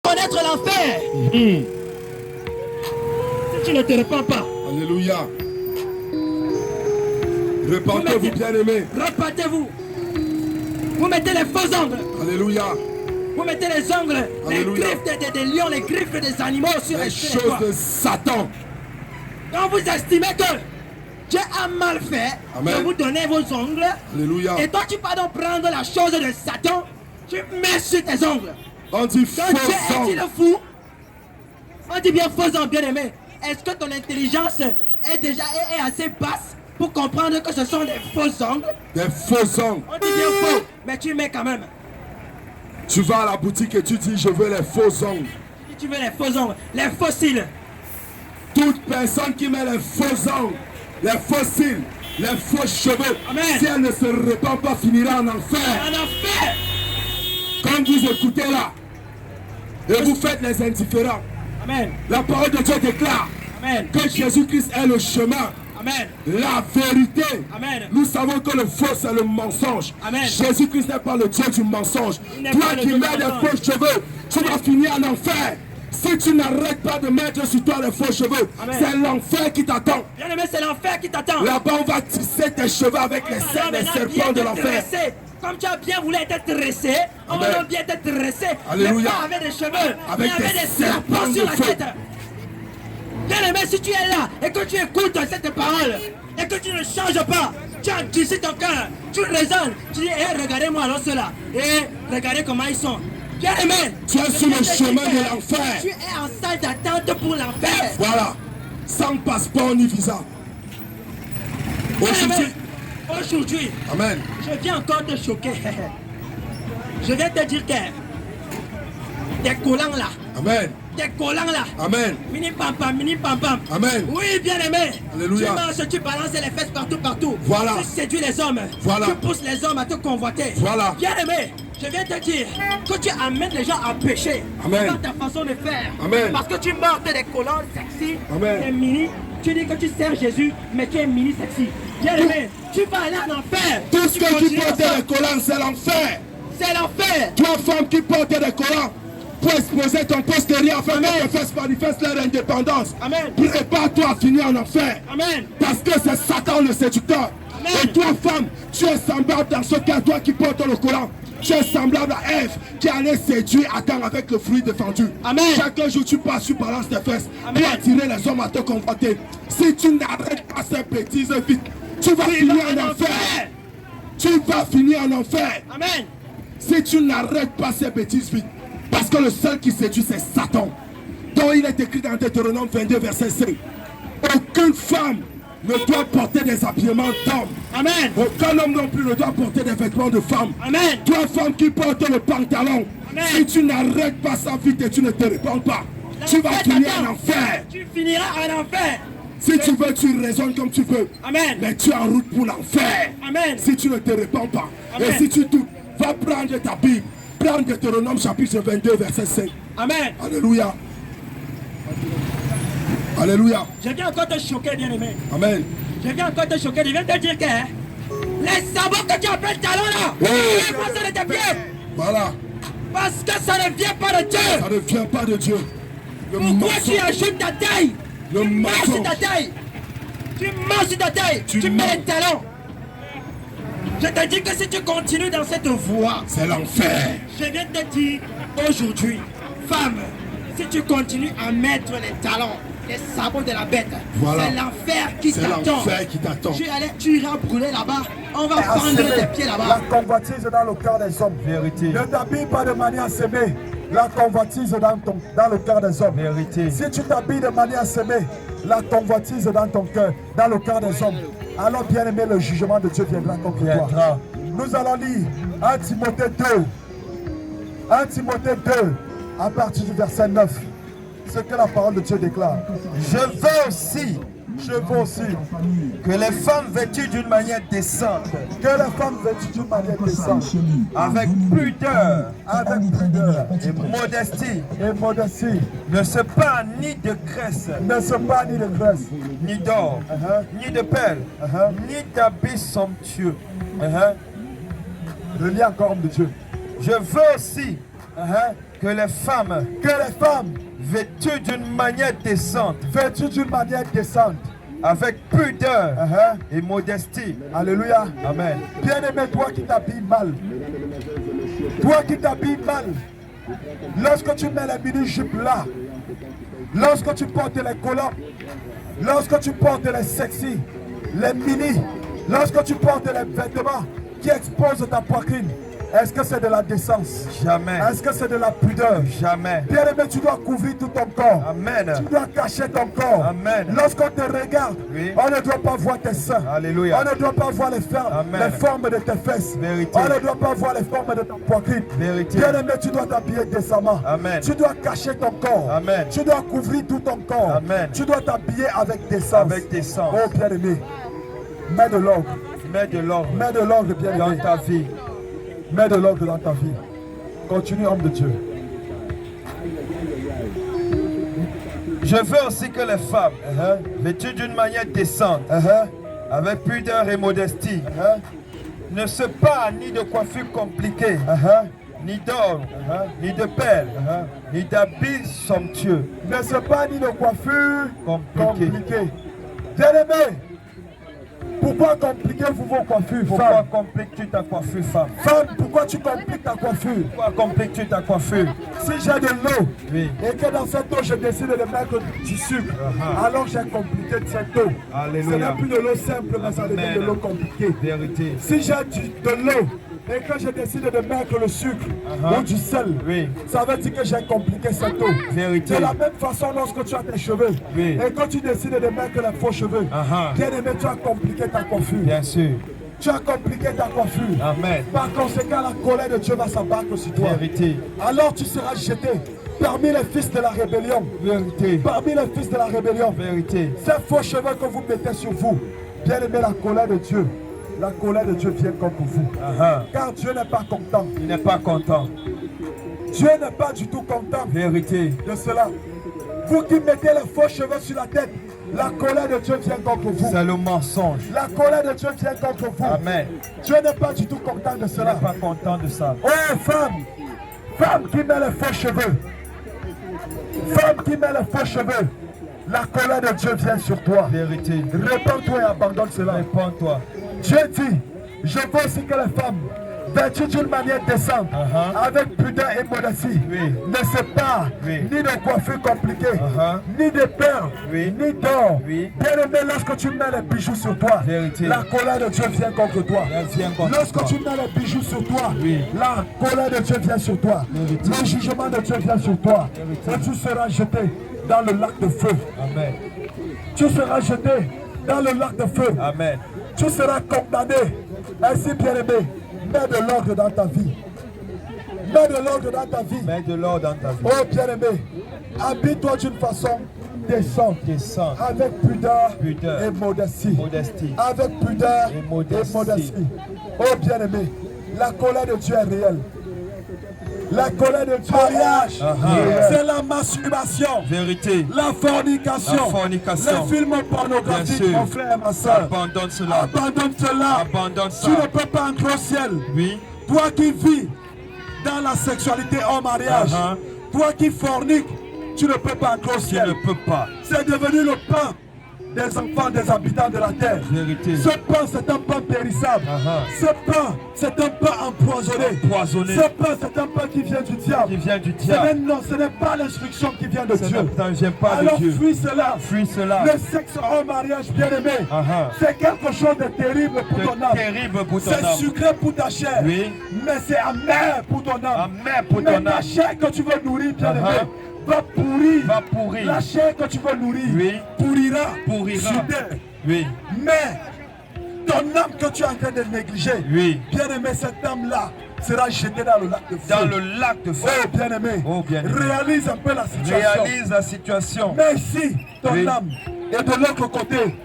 connaître l'enfer. Si tu ne te répands pas. Alléluia. Repentez-vous, bien-aimés. Repentez-vous. Vous mettez les faux ongles. Alléluia. Vous mettez les ongles, Alléluia. les griffes des lions, les griffes des animaux sur Les les choses doigts. de Satan. Quand vous estimez que Dieu a mal fait, Amen. de vous donner vos ongles, Alléluia. et toi tu vas donc prendre la chose de Satan, tu mets sur tes ongles. On dit Donc faux Dieu est-il ongles. fou? On dit bien faux ongles, bien aimé. Est-ce que ton intelligence est assez basse pour comprendre que ce sont des faux ongles? Des faux ongles. On dit bien faux, mais tu mets quand même. Tu vas à la boutique et tu dis je veux les faux ongles. Si tu veux les faux ongles, les fossiles. Toute personne qui met les faux ongles, les fossiles, les faux cheveux, Amen. si elle ne se répand pas, finira en enfer. En enfer. Quand vous écoutez là, et vous faites les indifférents, Amen. la parole de Dieu déclare Amen. que Jésus-Christ est le chemin, Amen. la vérité. Amen. Nous savons que le faux c'est le mensonge. Amen. Jésus-Christ n'est pas le Dieu du mensonge. Il n'est Toi pas le qui Dieu du mets des mensonge. faux cheveux, tu vas finir en enfer. Si tu n'arrêtes pas de mettre sur toi les faux cheveux, Amen. c'est l'enfer qui t'attend. Bien aimé, c'est l'enfer qui t'attend. Là-bas, on va tisser tes cheveux avec les serpents, les serpents de l'enfer. Comme tu as bien voulu être tressé, on Amen. va bien être tressé. Alléluia. Mais pas avec des cheveux, mais Avec avec des des serpents serpents sur de la feu. tête. Bien aimé, si tu es là et que tu écoutes cette parole et que tu ne changes pas, tu endurcis ton cœur, tu raisonnes, tu dis, hey, regardez-moi alors ceux-là, et regardez comment ils sont. Bien aimé, Tu es sur le chemin de l'enfer. tu es en salle d'attente pour l'enfer. Voilà, sans passeport ni visa. Bien Aujourd'hui, aimé, aujourd'hui, Amen. je viens encore te choquer. Je viens te dire que tes collants là, Amen. tes collants là, Amen. mini pam pam, mini pam pam. Amen. Oui, bien aimé. Alléluia. Tu marches, tu balances les fesses partout. Voilà. Tu séduis les hommes. Voilà. Tu pousses les hommes à te convoiter. Voilà. Bien aimé, je viens te dire que tu amènes les gens à pécher. Amen. Par ta façon de faire. Amen. Parce que tu portes des collants sexy, Amen. des mini. Tu dis que tu sers Jésus, mais tu es mini sexy. Bien aimé, tu vas aller en enfer. Tout ce que tu continues portes ça. des collants, c'est l'enfer. C'est l'enfer. Toi, femme qui porte des collants, pour exposer ton postérieur afin Amen. que tes fesses manifestent leur indépendance. Amen. Prépare-toi à finir en enfer. Amen. Parce que c'est Satan le séducteur. Amen. Et toi, femme, tu es semblable dans ce cas, toi qui portes le collant. Tu es semblable à Ève qui allait séduire Adam avec le fruit défendu. Amen. Chaque jour, tu passes, tu balances tes fesses Amen. pour attirer les hommes à te confronter. Si tu n'arrêtes pas ces bêtises vite, tu vas finir en enfer. Tu vas finir en enfer. Amen. Si tu n'arrêtes pas ces bêtises vite, parce que le seul qui séduit, c'est Satan. Donc il est écrit dans Deutéronome 22, verset 5. Aucune femme ne doit porter des habillements d'homme. Amen. Aucun homme non plus ne doit porter des vêtements de femme. Amen. Toi, femme qui porte le pantalon, Amen. si tu n'arrêtes pas ça vite et tu ne te répands pas, tu vas finir en enfer. Tu finiras en enfer. Si tu veux, tu raisonnes comme tu veux. Amen. Mais tu es en route pour l'enfer. Amen. Si tu ne te répands pas. Amen. Et si tu doutes, va prendre ta Bible. Prends Deutéronome chapitre 22, verset 5. Amen. Alléluia. Alléluia. Je viens encore te choquer, bien aimé. Amen. Je viens encore te choquer. Je viens te dire que les sabots que tu appelles talons là, Oui. enlève-moi ça de tes pieds. Voilà. Parce que ça ne vient pas de Dieu. Ça ne vient pas de Dieu. Le Pourquoi mensonge. tu ajoutes ta taille? Le Tu marches sur mensonge. ta taille. Tu marches sur ta taille. Tu Tu mens. mets les talons. Je te dis que si tu continues dans cette voie, C'est l'enfer. je viens te dire aujourd'hui, femme, si tu continues à mettre les talons, les sabots de la bête, Voilà. c'est l'enfer qui C'est t'attend. l'enfer qui t'attend. Tu iras brûler là-bas, on va À fendre s'aimer. tes pieds La là-bas. convoitise dans le cœur des hommes. Vérité. Ne t'habille pas de manière à s'aimer. La convoitise dans le cœur des hommes. Vérité. Si tu t'habilles de manière à s'aimer, la convoitise dans ton cœur, dans le cœur des hommes, alors bien aimé, le jugement de Dieu viendra contre toi. Viendra. Nous allons lire 1 Timothée 2. 1 Timothée 2, à partir du verset 9. Ce que la parole de Dieu déclare. Je veux aussi Je veux aussi que les femmes vêtues d'une manière décente, que les femmes vêtues d'une manière décente, avec pudeur avec pudeur et modestie, et modestie, ne se parent ni de graisse, ne se pas ni de graisse, ni d'or, ni de perles, ni d'habits somptueux. le lien encore homme de Dieu. Je veux aussi que les femmes vêtues d'une manière décente, avec pudeur et modestie. Alléluia. Amen. Bien-aimé, toi qui t'habilles mal, lorsque tu mets les mini-jupes là, lorsque tu portes les collants, lorsque tu portes les sexy, les mini, lorsque tu portes les vêtements qui exposent ta poitrine, est-ce que c'est de la décence? Jamais. Est-ce que c'est de la pudeur? Jamais. Bien-aimé, tu dois couvrir tout ton corps. Amen. Tu dois cacher ton corps. Amen. Lorsqu'on te regarde, oui, on ne doit pas voir tes seins. Alléluia. On ne doit pas voir les formes de tes fesses. Vérité. On ne doit pas voir les formes de ta poitrine. Vérité. Bien-aimé, tu dois t'habiller décemment. Amen. Tu dois cacher ton corps. Amen. Tu dois couvrir tout ton corps. Amen. Tu dois t'habiller avec décence. Avec décence. Oh bien-aimé, mets de l'ordre. Mets de l'ordre. Mets de l'ordre, bien-aimé. Dans ta vie. Mets de l'ordre dans ta vie. Continue, homme de Dieu. Je veux aussi que les femmes, vêtues d'une manière décente, avec pudeur et modestie, ne se parent ni de coiffure compliquée, ni d'or, ni de perles, ni d'habits somptueux. Ne se parent ni de coiffure Compliquée. Bien-aimé, pourquoi compliquez-vous vos coiffures, Pourquoi femme? compliques-tu ta coiffure, femme? Femme, pourquoi tu compliques ta coiffure? Pourquoi compliques-tu ta coiffure? Si j'ai de l'eau, Oui. et que dans cette eau je décide de mettre du sucre, alors j'ai compliqué cette eau. Alléluia. Ce n'est plus de l'eau simple, mais ça devient de l'eau compliquée. Vérité. Si j'ai de l'eau, et que je décide de mettre le sucre ou du sel, Oui. ça veut dire que j'ai compliqué cette eau. Vérité. De la même façon, lorsque tu as tes cheveux, Oui. et que tu décides de mettre les faux cheveux, bien aimé, tu as compliqué ta coiffure. Bien sûr. Tu as compliqué ta coiffure. Amen. Par conséquent, la colère de Dieu va s'abattre sur toi. Vérité. Alors tu seras jeté parmi les fils de la rébellion. Vérité. Parmi les fils de la rébellion. Vérité. Ces faux cheveux que vous mettez sur vous, bien aimé, la colère de Dieu. La colère de Dieu vient contre vous. Car Dieu n'est pas content. Il n'est pas content. Dieu n'est pas du tout content Vérité. de cela. Vous qui mettez les faux cheveux sur la tête, la colère de Dieu vient contre vous. C'est le mensonge. La colère de Dieu vient contre vous. Amen. Dieu n'est pas du tout content de Il cela. n'est pas content de ça. Oh femme qui met les faux cheveux, femme qui met les faux cheveux, la colère de Dieu vient sur toi. Vérité. Répands-toi et abandonne cela. Répands-toi. Dieu dit, je veux aussi que les femmes, vêtues d'une manière décente, avec pudeur et modestie, Oui. ne se parent Oui. ni de coiffure compliquée, ni de perles, Oui. ni d'or. Oui. Bien aimé, lorsque tu mets les bijoux sur toi, Vérité. la colère de Dieu vient contre toi. Elle vient contre Lorsque toi. tu mets les bijoux sur toi, Oui. la colère de Dieu vient sur toi. Vérité. Le jugement de Dieu vient sur toi. Vérité. Et tu seras jeté dans le lac de feu. Amen. Tu seras jeté dans le lac de feu. Amen. Tu seras condamné. Ainsi, bien-aimé, mets de l'ordre dans ta vie. Mets de l'ordre dans ta vie. Mets de l'ordre dans ta vie. Oh, bien-aimé, habille-toi d'une façon décente. Descends. Avec pudeur, Pudeur. et modestie. Modestie. Avec pudeur Et modestie. Oh, bien-aimé, la colère de Dieu est réelle. La colère de Dieu est réelle. C'est la masturbation. Vérité. La fornication. La fornication. Les films Bien pornographiques, sûr. mon frère et ma soeur. Abandonne cela. Abandonne cela. Abandonne ça. Tu ne peux pas entrer au ciel. Oui. Toi qui vis dans la sexualité hors mariage, toi qui forniques, tu ne peux pas entrer au Tu ciel. ne peux pas. C'est devenu le pain des enfants des habitants de la terre. Vérité. Ce pain, c'est un pain périssable. Ce pain, c'est un pain empoisonné. Empoisonné. Ce pain, c'est un pain qui vient du diable. Qui vient du diable. Non, ce n'est pas l'instruction qui vient de Dieu. Ça ne vient pas Alors de Dieu. fuis cela. Fuis cela. Le sexe hors mariage, bien aimé, c'est quelque chose de terrible pour ton âme. Terrible pour ton C'est âme. sucré pour ta chair. Oui. Mais c'est amer pour ton âme. Amer pour Mais ton ta âme. chair que tu veux nourrir, bien aimé, va pourrir. Va pourrir. La chair que tu veux nourrir Oui. pourrira. Pourrira. Soudain. Oui. Mais ton âme que tu es en train de négliger, Oui. bien aimé, cette âme-là sera jetée dans le lac de feu. Dans le lac de feu. Oh bien aimé, Oh, bien-aimé. réalise un peu la situation. Réalise la situation. Mais si ton Oui. âme est de l'autre côté,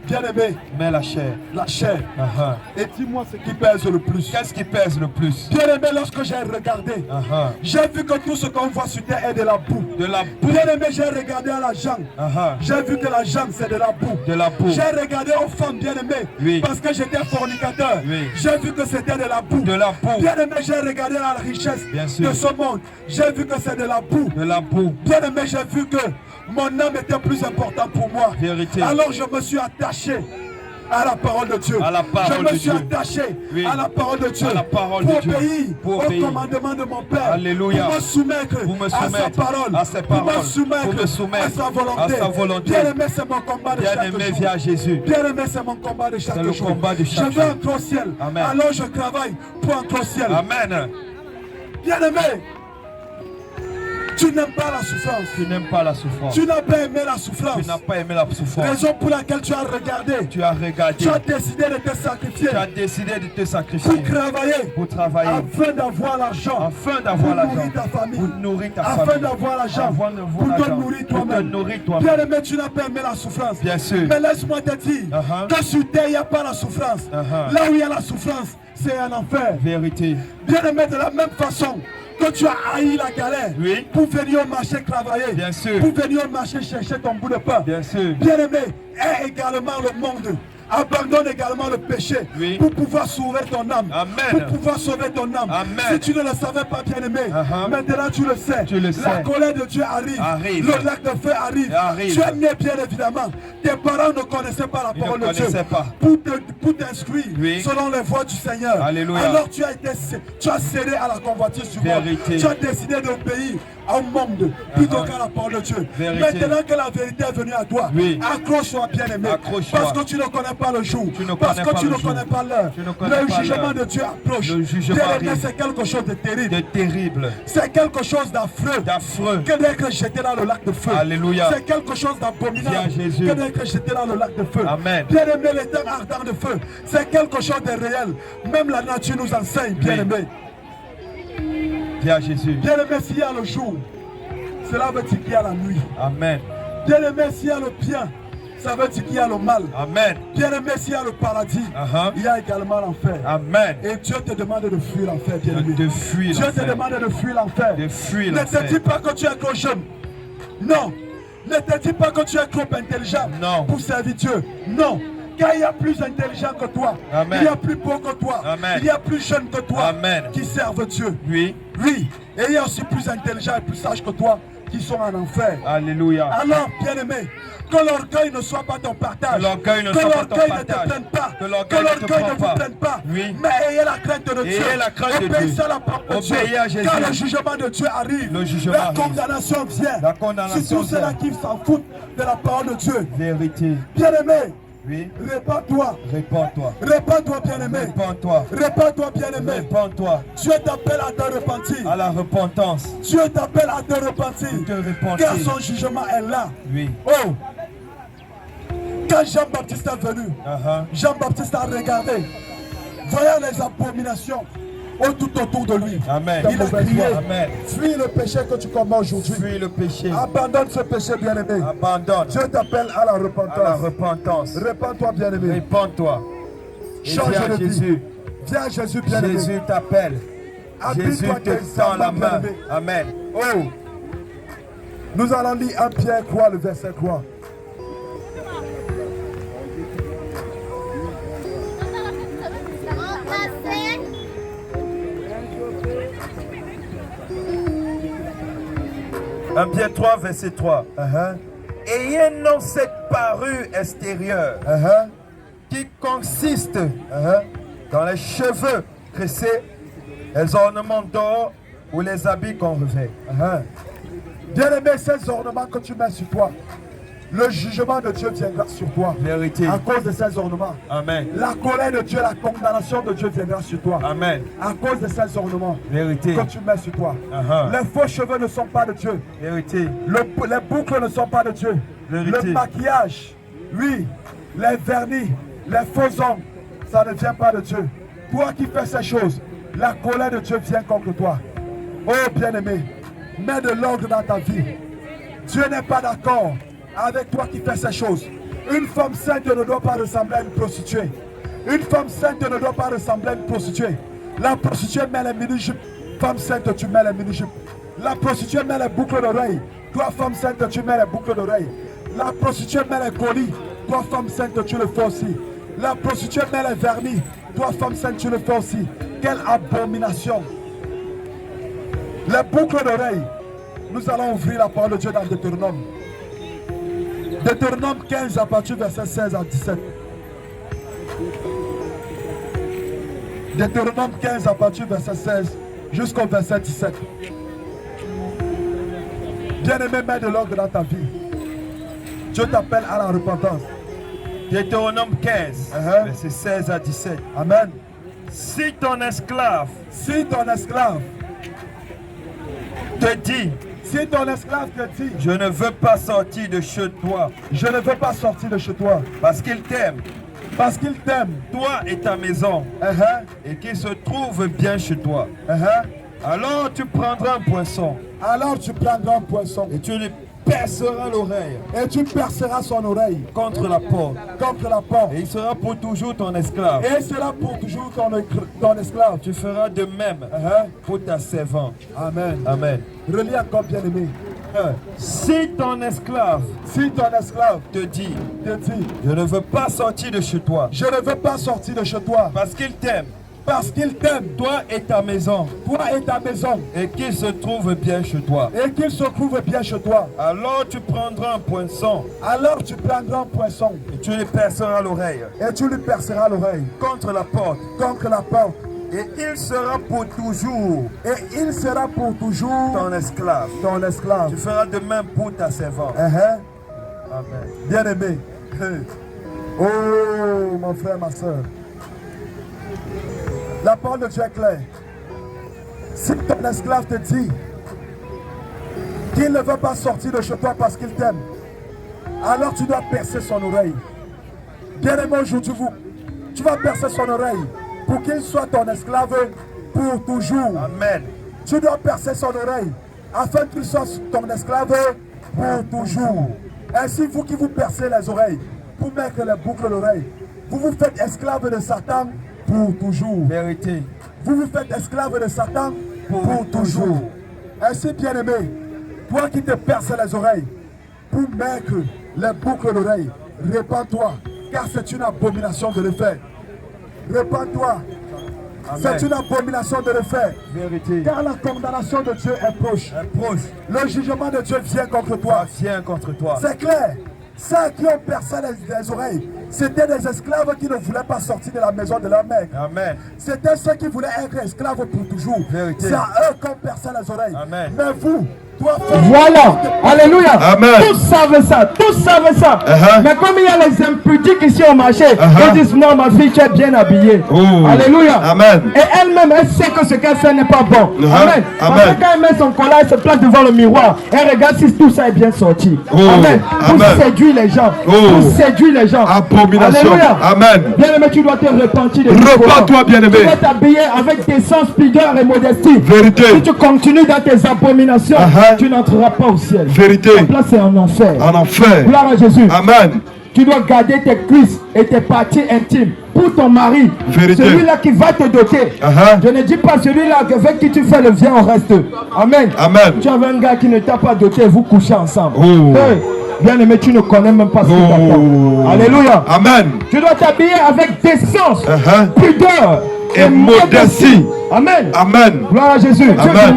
Bien-aimé, mais la chair. la chair. Uh-huh. Et dis-moi ce qui pèse le plus. Qu'est-ce qui pèse le plus? Bien-aimé, lorsque j'ai regardé, Uh-huh. j'ai vu que tout ce qu'on voit sur terre est de la boue. De la boue. Bien-aimé, j'ai regardé à la jambe. Uh-huh. J'ai vu que la jambe, c'est de la boue. De la boue. J'ai regardé aux femmes bien-aimées. Oui. Parce que j'étais fornicateur. Oui. J'ai vu que c'était de la boue. De la boue. Bien-aimé, j'ai regardé la richesse Bien sûr. de ce monde. J'ai vu que c'est de la boue. De la boue. Bien-aimé, j'ai vu que mon âme était plus importante pour moi. Vérité. Alors je me suis attaché à la parole de Dieu. À la parole je me de suis Dieu. attaché Oui. à la parole de Dieu. À la parole pour de Dieu. obéir Pour au obéir. commandement de mon Père. Alléluia. Pour me soumettre, Pour me à sa soumettre parole. à ses Pour paroles. me soumettre, Pour me soumettre à sa volonté. à sa volonté. Bien-aimé, c'est mon combat de chaque Bien-aimé, jour. viens à Jésus. Bien-aimé, c'est mon combat de chaque C'est le jour. combat de chaque je veux jour. entrer au ciel. Amen. Alors je travaille pour entrer au ciel. Amen. Bien-aimé, tu n'aimes pas la souffrance. Tu n'aimes pas la souffrance. Tu n'as pas aimé la souffrance. Tu n'as pas aimé la souffrance. Raison pour laquelle tu as regardé. Tu as regardé. Tu as décidé de te sacrifier. Tu as décidé de te Pour sacrifier. travailler. Pour travailler. Afin d'avoir l'argent. Afin d'avoir Pour l'argent. nourrir ta famille. Pour nourrir ta Afin famille. d'avoir l'argent. Afin d'avoir Pour te l'argent. nourrir Pour te toi-même. nourrir toi-même. Bien aimé, tu n'as pas aimé la souffrance. Bien sûr. Mais laisse-moi te dire Uh-huh. que sur terre, il n'y a pas la souffrance. Uh-huh. Là où il y a la souffrance, c'est un enfer. Vérité. Bien aimé, de la même façon que tu as haï la galère Oui. pour venir au marché travailler, Bien sûr. pour venir au marché chercher ton bout de pain. Bien sûr. Bien aimé, aie également le monde. Abandonne également le péché Oui. pour pouvoir sauver ton âme. Amen. Pour pouvoir sauver ton âme. Amen. Si tu ne le savais pas, bien aimé, Uh-huh. maintenant tu le sais. Tu le La sais. colère de Dieu arrive. Arrive. Le lac de feu arrive. Arrive. Tu es né bien évidemment. Tes parents ne connaissaient pas la Ils parole ne de Dieu. connaissaient pas. Pour t'instruire Oui. selon les voies du Seigneur. Alléluia. Alors tu as cédé à la convoitise du monde. Vérité. Tu as décidé d'obéir au monde plutôt qu'à la parole de Dieu. Vérité. Maintenant que la vérité est venue à toi, Oui. accroche-toi bien aimé. Accroche-toi. Parce que tu ne connais pas le jour. Tu ne Parce connais que pas tu le ne jour. connais pas l'heure. Tu ne connais Le pas jugement l'heure. de Dieu approche. Le jugement Bien aimé, arrive. c'est quelque chose de terrible. De terrible. C'est quelque chose d'affreux. D'affreux. Que d'être jeté dans le lac de feu. Alléluia. C'est quelque chose d'abominable. Viens, Jésus. Que d'être jeté dans le lac de feu. Amen. Bien aimé, l'étang ardent de feu. C'est quelque chose de réel. Même la nature nous enseigne, bien Oui. aimé. Viens Jésus. Bien aimé, s'il y a le jour, cela veut dire qu'il y a la nuit. Amen. Bien aimé, s'il y a le bien, ça veut dire qu'il y a le mal. Amen. Bien aimé, s'il y a le paradis, Uh-huh. il y a également l'enfer. Amen. Et Dieu te demande de fuir l'enfer, bien aimé. De fuir Dieu te l'enfer. demande de fuir l'enfer. De fuir Ne te l'enfer. dis pas que tu es trop jeune. Non. Ne te dis pas que tu es trop intelligent Non. pour servir Dieu. Non. Car il y a plus intelligent que toi. Amen. Il y a plus beau que toi. Amen. Il y a plus jeune que toi Amen. qui servent Dieu. Oui. Oui. Et il y a aussi plus intelligent et plus sage que toi qui sont en enfer. Alléluia. Alors, bien-aimé, que l'orgueil ne soit pas ton partage. Que l'orgueil ne Que soit pas ton l'orgueil ne te partage. prenne pas. Que Que l'orgueil ne te l'orgueil ne prend vous pas. prenne pas. Oui. Mais ayez la crainte de Dieu. Ayez la crainte de Obéissez Dieu. à la parole de Dieu. Obéissez à Jésus. Car le jugement de Dieu arrive. Le jugement la arrive. condamnation vient. La condamnation Si tous ceux-là vient. qui s'en foutent de la parole de Dieu. Vérité. Bien-aimé, Oui. répands-toi. Répands-toi. Répands-toi, bien-aimé. Répands-toi. Répands-toi, bien-aimé. Répands-toi. Dieu t'appelle à te repentir. À la repentance. Dieu t'appelle à te repentir. Te repentir. Car son jugement est là. Oui. Oh! Quand Jean-Baptiste est venu, Uh-huh. Jean-Baptiste a regardé, voyant les abominations tout autour de lui. Amen. Il a crié, Amen. fuis le péché que tu commets aujourd'hui. Fuis le péché. Abandonne ce péché, bien-aimé. Abandonne. Dieu t'appelle à la À la repentance. repentance. Répands-toi, bien-aimé. Répands-toi. Et Change viens de vie. Jésus. Viens, Jésus, bien-aimé. Jésus t'appelle. Jésus Habille-toi te tend la main. bien-aimé. Amen. Oh! Nous allons lire 1 Pierre 3, le verset 3. Un Pierre 3, verset 3. Ayez non cette parure extérieure qui consiste dans les cheveux tressés, les ornements d'or ou les habits qu'on revêt. Bien-aimé, ces ornements que tu mets sur toi, le jugement de Dieu viendra sur toi. Vérité. À cause de ces ornements. Amen. La colère de Dieu, la condamnation de Dieu viendra sur toi. Amen. À cause de ces ornements Vérité. que tu mets sur toi. Uh-huh. Les faux cheveux ne sont pas de Dieu. Vérité. Les boucles ne sont pas de Dieu. Vérité. Le maquillage, oui. Les vernis, les faux ongles, ça ne vient pas de Dieu. Toi qui fais ces choses, la colère de Dieu vient contre toi. Oh bien-aimé, mets de l'ordre dans ta vie. Dieu n'est pas d'accord avec toi qui fais ces choses. Une femme sainte ne doit pas ressembler à une prostituée. Une femme sainte ne doit pas ressembler à une prostituée. La prostituée met les mini-jupes. Femme sainte, tu mets les mini-jupes. La prostituée met les boucles d'oreilles. Toi, femme sainte, tu mets les boucles d'oreilles. La prostituée met les colis. Toi, femme sainte, tu le fais aussi. La prostituée met les vernis. Toi, femme sainte, tu le fais aussi. Quelle abomination. Les boucles d'oreilles. Nous allons ouvrir la parole de Dieu dans Deutéronome. Deutéronome 15 à partir du verset 16 à 17. Deutéronome 15 à partir du verset 16 jusqu'au verset 17. Bien-aimé, mets de l'ordre dans ta vie. Dieu t'appelle à la repentance. Deutéronome 15, verset 16 à 17. Amen. Si ton esclave te dit, si ton esclave te dit, je ne veux pas sortir de chez toi, je ne veux pas sortir de chez toi, parce qu'il t'aime, toi et ta maison, et qu'il se trouve bien chez toi, alors tu prendras un poisson, et tu lui perceras l'oreille, son oreille contre la porte, et il sera pour toujours ton esclave, ton esclave. Tu feras de même pour ta servante. Amen. Amen. Relis encore, bien-aimé. Si ton esclave te dit, je ne veux pas sortir de chez toi, parce qu'il t'aime, toi et ta maison, et qu'il se trouve bien chez toi, alors tu prendras un poinçon, et tu lui perceras l'oreille, contre la porte, et il sera pour toujours, ton esclave. Tu feras de même pour ta servante. Amen. Bien-aimé. Oh, mon frère, ma soeur. La parole de Dieu est claire. Si ton esclave te dit qu'il ne veut pas sortir de chez toi parce qu'il t'aime, alors tu dois percer son oreille. Bien-aimé, aujourd'hui, tu vas percer son oreille pour qu'il soit ton esclave pour toujours. Amen. Tu dois percer son oreille afin qu'il soit ton esclave pour toujours. Ainsi, vous qui vous percez les oreilles pour mettre les boucles d'oreilles, vous vous faites esclave de Satan pour toujours. Vérité. Vous vous faites esclave de Satan pour toujours. Ainsi, bien-aimé, toi qui te perces les oreilles pour mettre les boucles d'oreilles, répands-toi, car c'est une abomination de le faire. Répands-toi. C'est une abomination de le faire. Vérité. Car la condamnation de Dieu est proche. Le jugement de Dieu vient contre toi. C'est clair. Ceux qui ont percé les oreilles, c'était des esclaves qui ne voulaient pas sortir de la maison de leur mère. Amen. C'était ceux qui voulaient être esclaves pour toujours. C'est à eux qu'on perçait les oreilles. Amen. Mais vous, voilà, alléluia. Amen. Tous savent ça. Mais comme il y a les impudiques ici au marché, ils disent non, ma fille, tu es bien habillée. Alléluia. Amen. Et elle-même, elle sait que ce qu'elle fait n'est pas bon. Amen. Parce que quand elle met son collant, elle se place devant le miroir. Elle regarde si tout ça est bien sorti. Amen. Pour séduire les gens. Abomination. Alléluia. Amen. Bien-aimé, tu dois te repentir de Repens-toi, bien-aimé. Tu dois t'habiller avec décence, pudeur et modestie. Vérité. Si tu continues dans tes abominations, tu n'entreras pas au ciel. Vérité. Ta place est en enfer. Gloire à Jésus. Amen. Tu dois garder tes cuisses et tes parties intimes pour ton mari. Vérité. Celui-là qui va te doter. Je ne dis pas celui-là avec qui tu fais le bien au reste. Amen. Tu avais un gars qui ne t'a pas doté, vous couchez ensemble. Hey, bien aimé, tu ne connais même pas ce qu'il t'attend. Alléluia. Amen. Tu dois t'habiller avec décence, pudeur et modestie. Amen. Amen. Gloire à Jésus. Amen.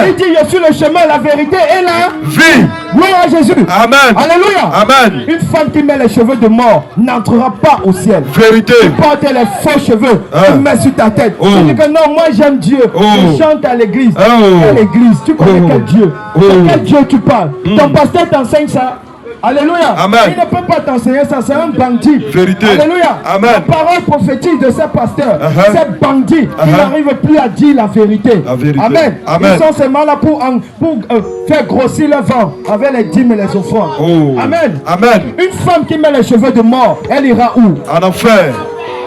Il dit, je suis le chemin, la vérité et la vie. Gloire à Jésus. Amen. Alléluia. Amen. Une femme qui met les cheveux de mort n'entrera pas au ciel. Vérité. Tu portes les faux cheveux, tu mets sur ta tête. Tu dis que non, moi j'aime Dieu. Je chante à l'église. Quelle église? Tu connais quel Dieu? De quel Dieu tu parles? Ton pasteur t'enseigne ça? Alléluia. Amen. Il ne peut pas t'enseigner ça, c'est un bandit. Vérité. Alléluia. Amen. La parole prophétique de ces pasteurs, ces bandits, ils n'arrivent plus à dire la vérité. Amen. Ils sont seulement là pour faire grossir le vent avec les dîmes et les offrandes. Amen. Amen. Une femme qui met les cheveux de mort, elle ira où? En enfer.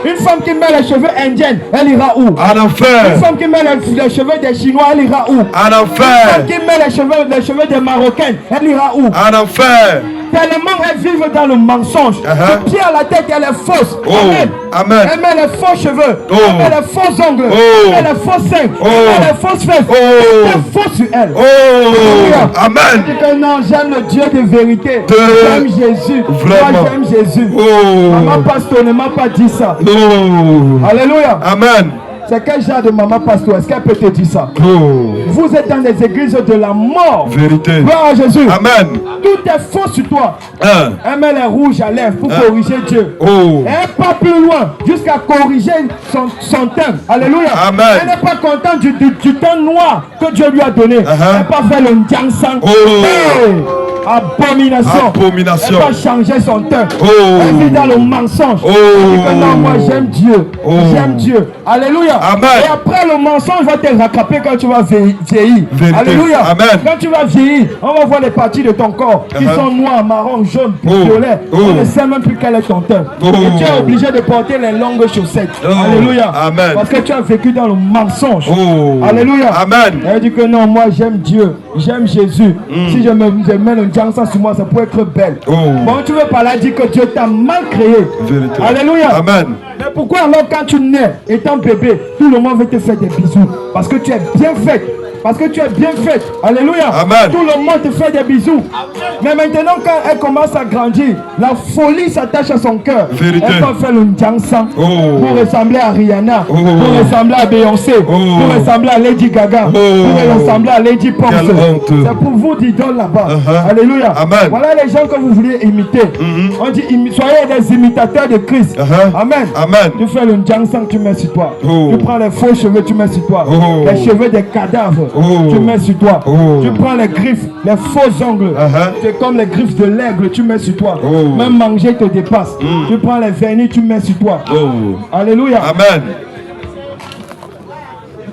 Une femme qui met les cheveux indiennes, elle ira où? En enfer. Une femme qui met les cheveux des Chinois, elle ira où? En enfer. Une femme qui met les cheveux des Marocains, elle ira où? En enfer. Tellement elles vivent dans le mensonge. Du pied à la tête, elle est fausse. Amen. Elle met les faux cheveux. Elle met les faux ongles. Elle met les faux seins. Elle met les fausses fesses. Elle est faux sur elle. Amen. Je dis que non, j'aime le Dieu de vérité. J'aime Jésus. Vraiment. Moi, j'aime Jésus. Maman Pasteur ne m'a pas dit ça. Alléluia. Amen. C'est quel genre de maman Pasteur? Est-ce qu'elle peut te dire ça? Vous êtes dans des églises de la mort. Vérité. Gloire à Jésus. Amen. Tout est faux sur toi. Elle met les rouges à lèvres pour corriger Dieu. Elle pas plus loin jusqu'à corriger son teint. Alléluia. Amen. Elle n'est pas contente du teint noir que Dieu lui a donné. Elle n'a pas fait le ndiansang. Abomination. Elle va changer son teint. Elle vit dans le mensonge. Elle dit que non, moi j'aime Dieu. J'aime Dieu. Alléluia. Amen. Et après le mensonge va te rattraper quand tu vas vieillir. Alléluia. Amen. Quand tu vas vieillir, on va voir les parties de ton corps qui sont noires, marron, jaune, violet. On ne sait même plus quel est ton teint. Et tu es obligé de porter les longues chaussettes. Alléluia. Amen. Parce que tu as vécu dans le mensonge. Alléluia. Amen. Elle dit que non, moi j'aime Dieu. J'aime Jésus. Si je mets le diamant sur moi, ça pourrait être belle. Bon, tu veux parler, dire que Dieu t'a mal créé. Vérité. Alléluia. Amen. Mais pourquoi alors quand tu nais, étant bébé, tout le monde veut te faire des bisous? Parce que tu es bien faite. Parce que tu es bien faite. Alléluia. Amen. Tout le monde te fait des bisous. Mais maintenant, quand elle commence à grandir, la folie s'attache à son cœur. Vérité. Elle va faire le ndiansang pour ressembler à Rihanna, pour ressembler à Beyoncé, pour ressembler à Lady Gaga, pour ressembler à Lady Pons. C'est pour vous d'idole là-bas. Alléluia. Amen. Voilà les gens que vous voulez imiter. On dit soyez des imitateurs de Christ. Amen. Amen. Tu fais le ndiansang, tu mets sur toi. Tu prends les faux cheveux, tu mets sur toi. Les cheveux des cadavres. Tu mets sur toi. Tu prends les griffes, les faux ongles. C'est comme les griffes de l'aigle, tu mets sur toi. Même manger te dépasse. Tu prends les vernis, tu mets sur toi. Alléluia. Amen.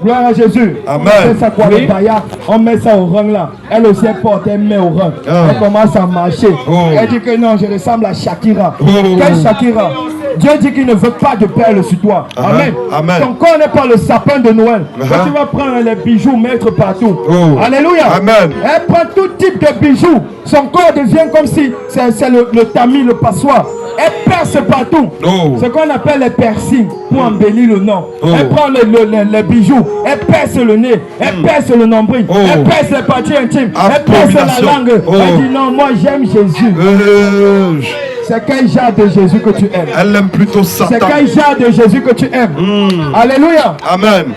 Gloire à Jésus. Amen. On met ça quoi, le païa, on met ça au rang là. Elle aussi elle porte, elle met au rang. Elle commence à marcher. Elle dit que non, je ressemble à Shakira. Quelle Shakira? Dieu dit qu'il ne veut pas de perles sur toi. Amen. Amen. Ton corps n'est pas le sapin de Noël. Quand tu vas prendre les bijoux, mettre partout. Alléluia. Amen. Elle prend tout type de bijoux. Son corps devient comme si c'est le tamis, le passoire. Elle perce partout. Ce qu'on appelle les piercings pour embellir le nom. Elle prend les bijoux. Elle perce le nez. Elle perce le nombril. Elle perce les parties intimes. Elle perce la langue. Elle dit non, moi j'aime Jésus. C'est quel genre de Jésus que tu aimes? Elle aime plutôt Satan. C'est quel genre de Jésus que tu aimes? Alléluia. Amen.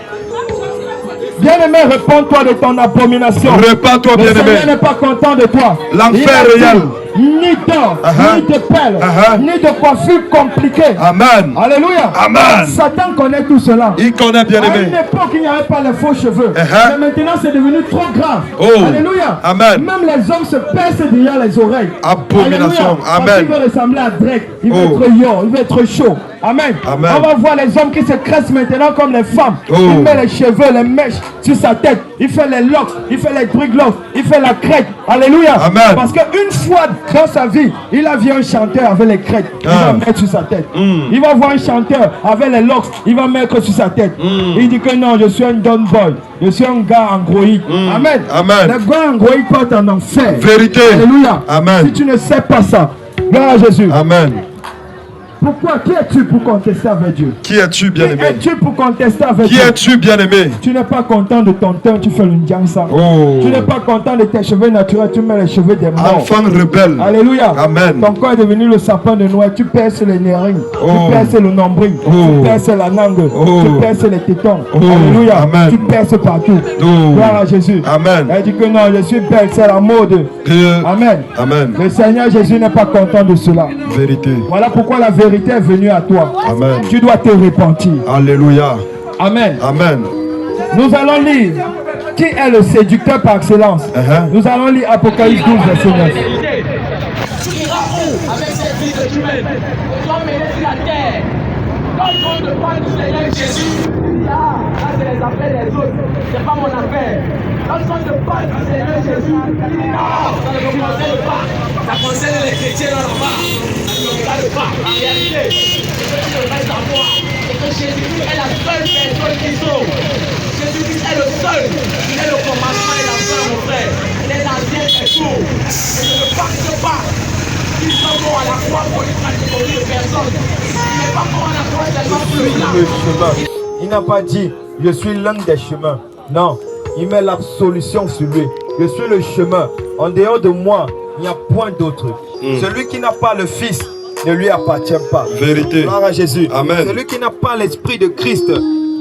Bien-aimé, réponds-toi de ton abomination. Répands-toi, bien-aimé. Le Seigneur n'est pas content de toi. L'enfer réel. Ni d'or, ni de perles, ni de coiffure compliquée. Amen. Alléluia. Amen. Satan connaît tout cela. Il connaît, bien À une aimé. époque, il n'y avait pas les faux cheveux. Mais maintenant, c'est devenu trop grave. Alléluia. Amen. Même les hommes se percent derrière les oreilles. Abomination. Amen. Parce qu'il veut ressembler à Drake. Il veut être yo, il veut être chaud. Amen. Amen. On va voir les hommes qui se cressent maintenant comme les femmes. Il met les cheveux, les mèches sur sa tête. Il fait les locks, il fait les dreadlocks, il fait la crête. Alléluia. Amen. Parce qu'une fois dans sa vie, il a vu un chanteur avec les crêtes. Il va mettre sur sa tête. Il va voir un chanteur avec les locks. Il va mettre sur sa tête. Il dit que non, je suis un don boy. Je suis un gars androïde. Amen. Amen. Les gars androïdes partent en enfer. Vérité. Alléluia. Amen. Si tu ne sais pas ça, gloire à Jésus. Amen. Pourquoi? Qui es-tu pour contester avec Dieu? Qui es-tu, bien-aimé? Qui es-tu pour contester avec Qui Dieu? es-tu, bien-aimé? Tu n'es pas content de ton teint, tu fais le ndiansang. Tu n'es pas content de tes cheveux naturels, tu mets les cheveux des morts. Enfant rebelle. Alléluia. Amen. Ton corps est devenu le sapin de Noël. Tu perces les narines, tu perces le nombril, tu perces la langue, tu perces les tétons. Alléluia. Amen. Tu perces partout. Gloire à Jésus. Amen. Elle dit que non, je suis belle, c'est la mode. Amen. Amen. Le Seigneur Jésus n'est pas content de cela. Vérité. Voilà pourquoi la vérité est venue à toi. Amen. Tu dois te repentir. Alléluia. Amen. Amen. Nous allons lire qui est le séducteur par excellence. Nous allons lire Apocalypse 12, verset 9. Tu iras où avec cette vie que tu mènes? Tu vas mener sur la terre. Quand ils vont te parler du Seigneur Jésus, tu dis ah, là c'est les affaires des autres, c'est pas mon affaire. Quand ils vont te parler du Seigneur Jésus, tu dis non, ça ne me concerne pas. Ça concerne les chrétiens là-bas. Ça ne me regarde pas. En réalité, ce que tu devrais savoir, c'est que Jésus-Christ est la seule personne qui sauve. Jésus-Christ est le seul. Il est le commencement et la fin, mon frère. Il est l'ancien et tout. Et je ne pacte pas le chemin. Il n'a pas dit, je suis l'un des chemins. Non, il met l'absolution sur lui. Je suis le chemin. En dehors de moi, il n'y a point d'autre. Celui qui n'a pas le Fils ne lui appartient pas. Vérité. Gloire à Jésus. Amen. Celui qui n'a pas l'esprit de Christ,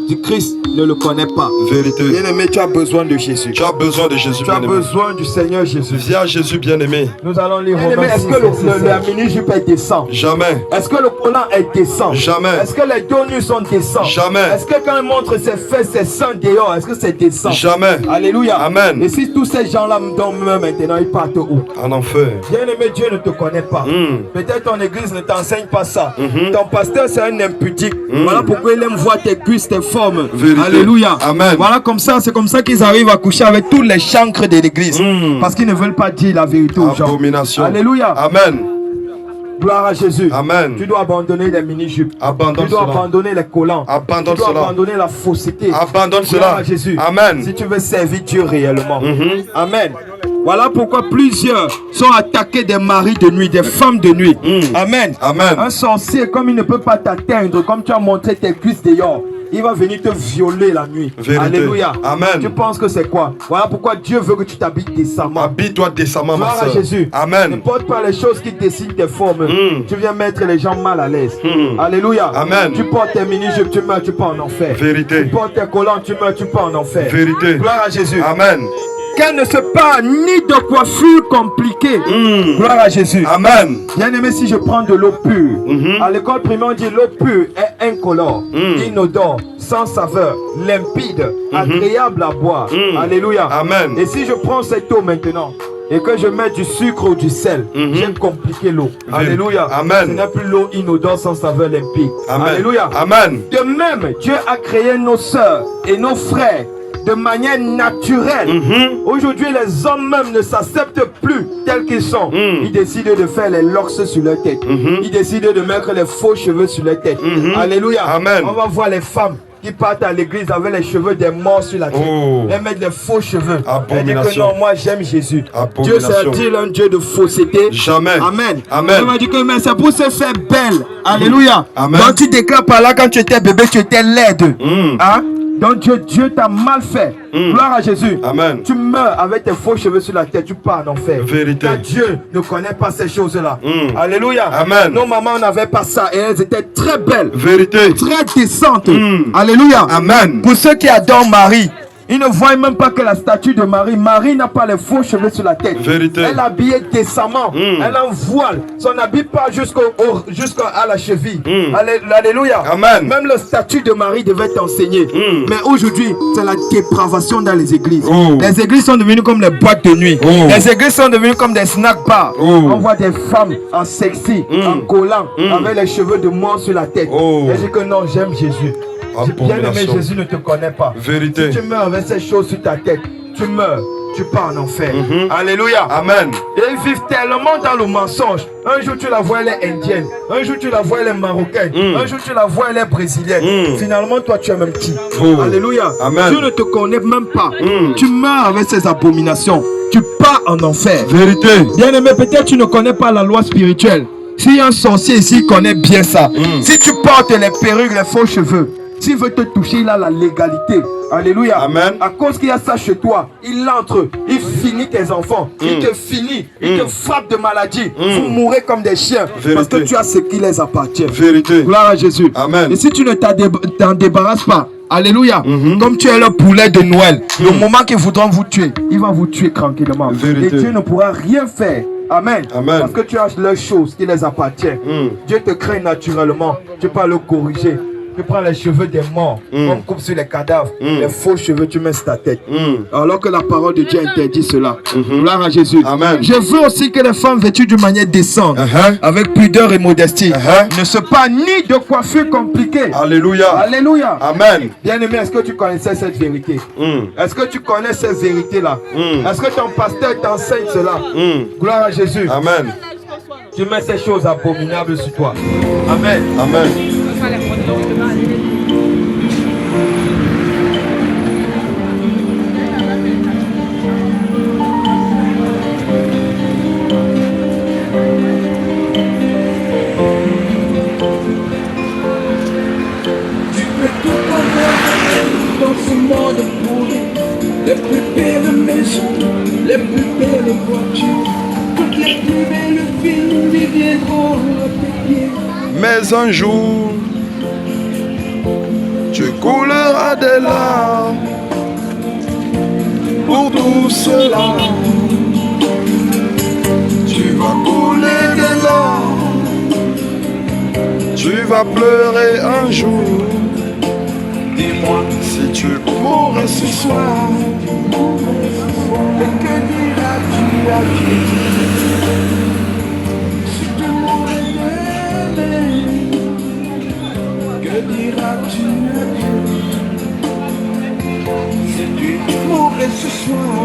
du Christ ne le connaît pas. Vérité. Bien-aimé, tu as besoin de Jésus. Tu as besoin de Jésus, Tu as bien-aimé. besoin du Seigneur Jésus. Viens Jésus, bien-aimé. Nous allons lire Romains 6. Est-ce que la mini-jupe est décent? Jamais. Est-ce que le collant est décent? Jamais. Est-ce que les dos nus sont décents? Jamais. Est-ce que quand il montre ses fesses, ses seins dehors, est-ce que c'est décent? Jamais. Alléluia. Amen. Et si tous ces gens-là me dorment maintenant, ils partent où? En enfer. Bien-aimé, Dieu ne te connaît pas. Peut-être ton église ne t'enseigne pas ça. Ton pasteur, c'est un impudique. Voilà pourquoi il aime voir tes cuisses, tes formes. Vérité. Alléluia. Amen. Voilà comme ça, c'est comme ça qu'ils arrivent à coucher avec tous les chancres de l'église. Parce qu'ils ne veulent pas dire la vérité aux gens. Abomination. Alléluia. Amen. Gloire à Jésus. Amen. Tu dois abandonner les mini-jupes. Abandonne Tu dois cela. abandonner les collants. Abandonne tu dois cela. abandonner la fausseté. Abandonne Gloire cela. à Jésus. Amen. Si tu veux servir Dieu réellement. Amen. Voilà pourquoi plusieurs sont attaqués des maris de nuit, des femmes de nuit. Amen. Amen. Un sorcier, comme il ne peut pas t'atteindre, comme tu as montré tes cuisses dehors, il va venir te violer la nuit. Vérité. Alléluia. Amen. Tu penses que c'est quoi? Voilà pourquoi Dieu veut que tu t'habilles décemment. Habille-toi décemment, ma Gloire à soeur. Jésus. Ne Amen. porte pas les choses qui dessinent tes formes. Tu viens mettre les gens mal à l'aise. Alléluia. Amen. Tu portes tes mini-jupes, tu meurs, tu pars en enfer. Vérité. Tu portes tes collants, tu meurs, tu pars en enfer. Vérité. Gloire à Jésus. Amen. Qu'elle ne se parle ni de coiffure compliquée. Gloire à Jésus. Amen. Bien aimé, si je prends de l'eau pure, à l'école primaire on dit l'eau pure est incolore, inodore, sans saveur, limpide, agréable à boire. Alléluia. Amen. Et si je prends cette eau maintenant et que je mets du sucre ou du sel, j'ai compliqué l'eau. Alléluia. Amen. Ce n'est plus l'eau inodore sans saveur limpide. Amen. Alléluia. Amen. De même, Dieu a créé nos sœurs et nos frères de manière naturelle. Aujourd'hui, les hommes même ne s'acceptent plus tels qu'ils sont. Ils décident de faire les locks sur leur tête. Ils décident de mettre les faux cheveux sur leur tête. Alléluia. Amen. On va voir les femmes qui partent à l'église avec les cheveux des morts sur la tête. Elles mettent des faux cheveux. Elles disent que non, moi j'aime Jésus. Dieu c'est-il un Dieu de fausseté? Jamais. Amen. Amen. On m'a dit que mais c'est pour se faire belle. Alléluia. Amen. Donc tu déclares par là quand tu étais bébé, tu étais laide. Hein? Donc Dieu t'a mal fait. Gloire à Jésus. Amen. Tu meurs avec tes faux cheveux sur la tête, tu pars en enfer. Vérité. Car Dieu ne connaît pas ces choses-là. Alléluia. Amen. Nos mamans n'avaient pas ça et elles étaient très belles, Vérité. très décentes. Alléluia. Amen. Pour ceux qui adorent Marie, ils ne voient même pas que la statue de Marie. Marie n'a pas les faux cheveux sur la tête. Vérité. Elle est habillée décemment. Elle a un voile. Son habit pas jusqu'à la cheville. Alléluia. Amen. Même la statue de Marie devait t'enseigner. Mais aujourd'hui, c'est la dépravation dans les églises. Les églises sont devenues comme les boîtes de nuit. Les églises sont devenues comme des snack bars. On voit des femmes en sexy, en collant, avec les cheveux de mort sur la tête. Elles disent que non, j'aime Jésus. Bien aimé, Jésus ne te connaît pas. Vérité. Si tu meurs avec ces choses sur ta tête, tu meurs, tu pars en enfer. Alléluia. Amen. Et ils vivent tellement dans le mensonge. Un jour tu la vois, elle est indienne. Un jour tu la vois, elle est marocaine. Un jour tu la vois, elle est brésilienne. Finalement, toi tu es même qui? Alléluia. Amen. Dieu ne te connaît même pas. Tu meurs avec ces abominations. Tu pars en enfer. Vérité. Bien aimé, peut-être tu ne connais pas la loi spirituelle. S'il y a un sorcier ici, il connaît bien ça. Si tu portes les perruques, les faux cheveux, s'il veut te toucher, il a la légalité. Alléluia. Amen. À cause qu'il y a ça chez toi, il entre, il finit tes enfants, il te finit, il te frappe de maladie. Vous mourrez comme des chiens. Vérité. Parce que tu as ce qui les appartient. Vérité. Gloire à Jésus. Amen. Et si tu ne t'en débarrasses pas, alléluia, comme tu es le poulet de Noël, le moment qu'ils voudront vous tuer, il va vous tuer tranquillement. Vérité. Et Dieu ne pourra rien faire. Amen. Amen. Parce que tu as les choses qui les appartiennent. Dieu te crée naturellement. Tu peux pas le corriger. Tu prends les cheveux des morts, on coupe sur les cadavres, les faux cheveux, tu mets sur ta tête. Alors que la parole de Dieu interdit cela. Gloire à Jésus. Amen. Je veux aussi que les femmes vêtues d'une manière décente, avec pudeur et modestie, ne se parlent ni de coiffure compliquée. Alléluia. Alléluia. Amen. Bien aimé, est-ce que tu connaissais cette vérité? Est-ce que tu connais cette vérité-là? Est-ce que ton pasteur t'enseigne cela? Gloire à Jésus. Amen. Tu mets ces choses abominables sur toi. Amen. Amen. Mais un jour, tu couleras des larmes pour tout cela. Tu vas couler des larmes, tu vas pleurer un jour. Dis-moi si tu mourrais ce soir, et que diras-tu à qui? Si tu mourrais demain, que diras-tu à qui? Si tu mourrais ce soir,